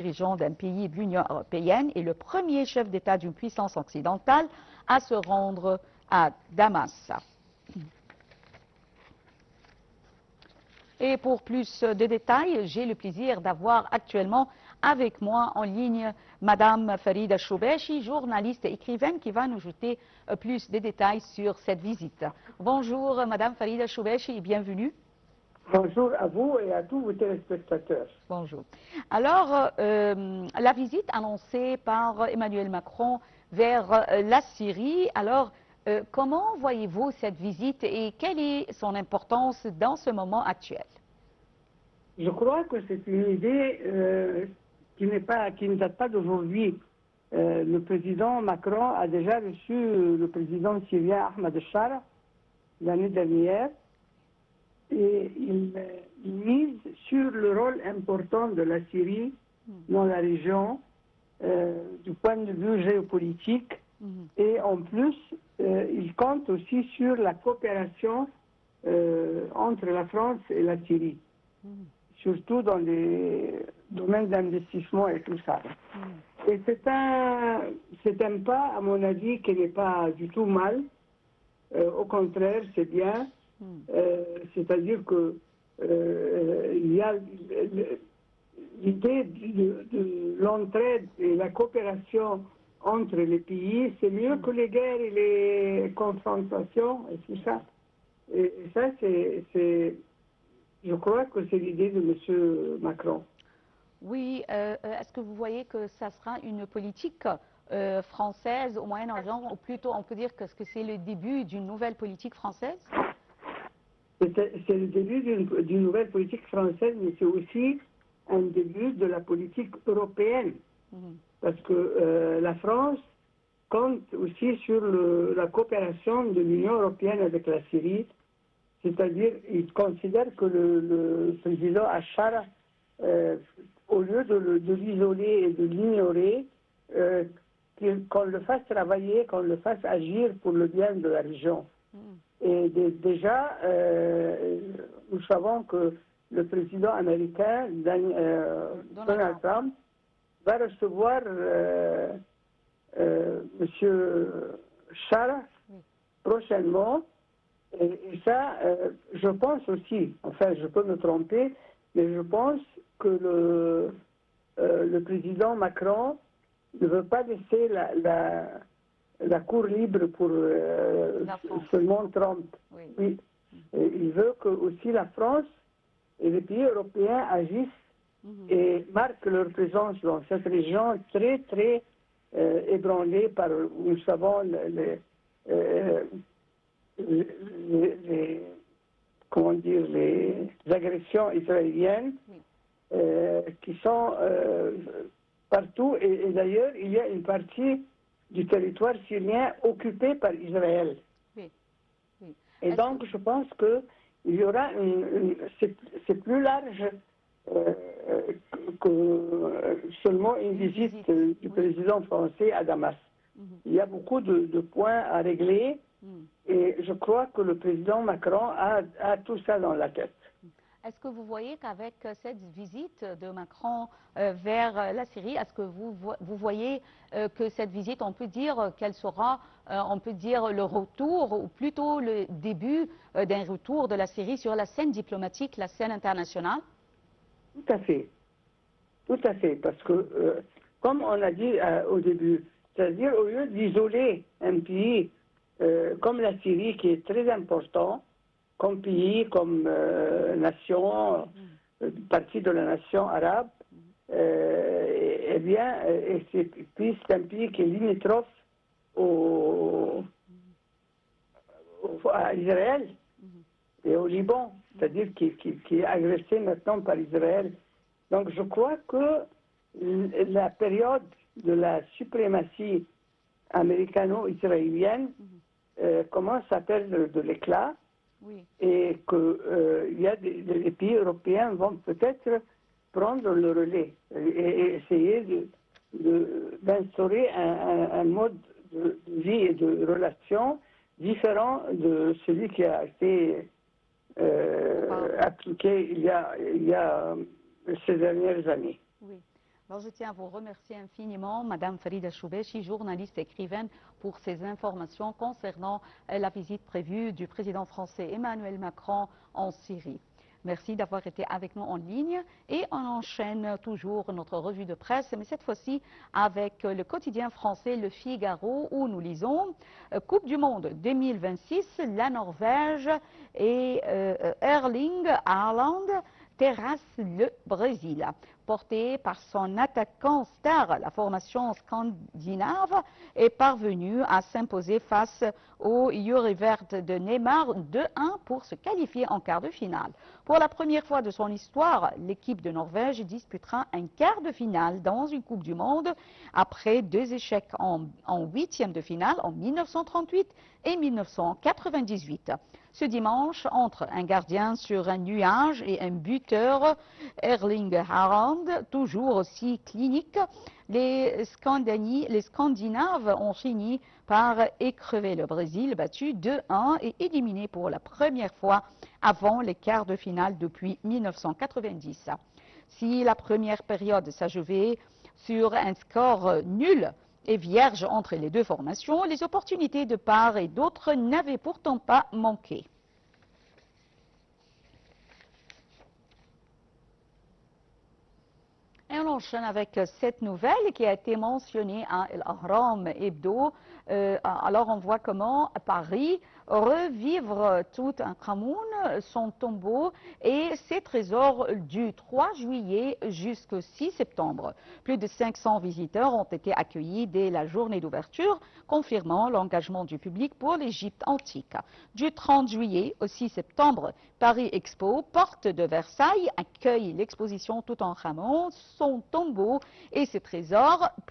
dirigeant d'un pays de l'Union européenne et le premier chef d'État d'une puissance occidentale à se rendre à Damas. Et pour plus de détails, j'ai le plaisir d'avoir actuellement avec moi en ligne Madame Farida Choubechi, journaliste et écrivaine qui va nous jeter plus de détails sur cette visite. Bonjour Madame Farida Choubechi et bienvenue. Bonjour à vous et à tous vos téléspectateurs. Bonjour. Alors, la visite annoncée par Emmanuel Macron vers la Syrie, alors, comment voyez-vous cette visite et quelle est son importance dans ce moment actuel? Je crois que c'est une idée qui ne date pas d'aujourd'hui. Le président Macron a déjà reçu le président syrien Ahmed al-Shara l'année dernière et il mise sur le rôle important de la Syrie dans la région du point de vue géopolitique et en plus il compte aussi sur la coopération entre la France et la Syrie, surtout dans les domaines d'investissement et tout ça. Et c'est un pas, à mon avis, qui n'est pas du tout mal. Au contraire, c'est bien. C'est-à-dire que il y a l'idée de l'entraide et la coopération entre les pays, c'est mieux que les guerres et les confrontations et tout ça. Et ça, je crois que c'est l'idée de M. Macron. Oui, est-ce que vous voyez que ça sera une politique française au Moyen-Orient, ou plutôt on peut dire que c'est le début d'une nouvelle politique française? C'est le début d'une nouvelle politique française, mais c'est aussi un début de la politique européenne. Parce que la France compte aussi sur la coopération de l'Union européenne avec la Syrie. C'est-à-dire, il considère que le président Al-Shara, au lieu de l'isoler et de l'ignorer, qu'on le fasse travailler, qu'on le fasse agir pour le bien de la région. Et déjà, nous savons que le président américain, Donald Trump, va recevoir M. Shara prochainement. Et ça, je pense aussi, enfin je peux me tromper, mais je pense que le président Macron ne veut pas laisser la cour libre pour seulement Trump. Oui. Il veut que aussi la France et les pays européens agissent et marquent leur présence dans cette région très, très ébranlée par, nous savons, comment dire, les agressions israéliennes qui sont partout. Et d'ailleurs, il y a une partie du territoire syrien occupé par Israël. Et donc, je pense qu'il y aura c'est plus large que seulement une visite du président français à Damas. Il y a beaucoup de points à régler et je crois que le président Macron a tout ça dans la tête. Est-ce que vous voyez qu'avec cette visite de Macron vers la Syrie, est-ce que vous voyez que cette visite, on peut dire qu'elle sera, on peut dire, le retour, ou plutôt le début d'un retour de la Syrie sur la scène diplomatique, la scène internationale? Tout à fait. Tout à fait. Parce que, comme on a dit au début, c'est-à-dire au lieu d'isoler un pays comme la Syrie, qui est très important, comme pays, comme nation, partie de la nation arabe, eh bien, puis c'est un pays qui est limitrophe à Israël et au Liban, c'est-à-dire qui est agressé maintenant par Israël. Donc je crois que la période de la suprématie américano-israélienne commence à perdre de l'éclat. Et qu'il y a des pays européens vont peut-être prendre le relais et essayer d'instaurer un mode de vie et de relation différent de celui qui a été appliqué il y a ces dernières années. Alors, je tiens à vous remercier infiniment, Madame Farida Choubechi, journaliste et écrivaine, pour ces informations concernant la visite prévue du président français Emmanuel Macron en Syrie. Merci d'avoir été avec nous en ligne et on enchaîne toujours notre revue de presse, mais cette fois-ci avec le quotidien français Le Figaro où nous lisons Coupe du Monde 2026, la Norvège et Erling Haaland terrasse le Brésil. Porté par son attaquant star, la formation scandinave est parvenue à s'imposer face au Jurivert de Neymar 2-1 pour se qualifier en quart de finale. Pour la première fois de son histoire, l'équipe de Norvège disputera un quart de finale dans une Coupe du Monde après 2 échecs en huitième de finale en 1938 et 1998. Ce dimanche, entre un gardien sur un nuage et un buteur, Erling Haaland, toujours aussi clinique, les Scandinaves ont fini par écrever le Brésil, battu 2-1 et éliminé pour la première fois avant les quarts de finale depuis 1990. Si la première période s'achevait sur un score nul et vierge entre les deux formations, les opportunités de part et d'autre n'avaient pourtant pas manqué. Et on enchaîne avec cette nouvelle qui a été mentionnée à El Ahram Hebdo. Alors on voit comment à Paris revivre Toutankhamun, son tombeau et ses trésors du 3 juillet jusqu'au 6 septembre. Plus de 500 visiteurs ont été accueillis dès la journée d'ouverture, confirmant l'engagement du public pour l'Égypte antique. Du 30 juillet au 6 septembre, Paris Expo, porte de Versailles, accueille l'exposition Toutankhamun, son tombeau et ses trésors.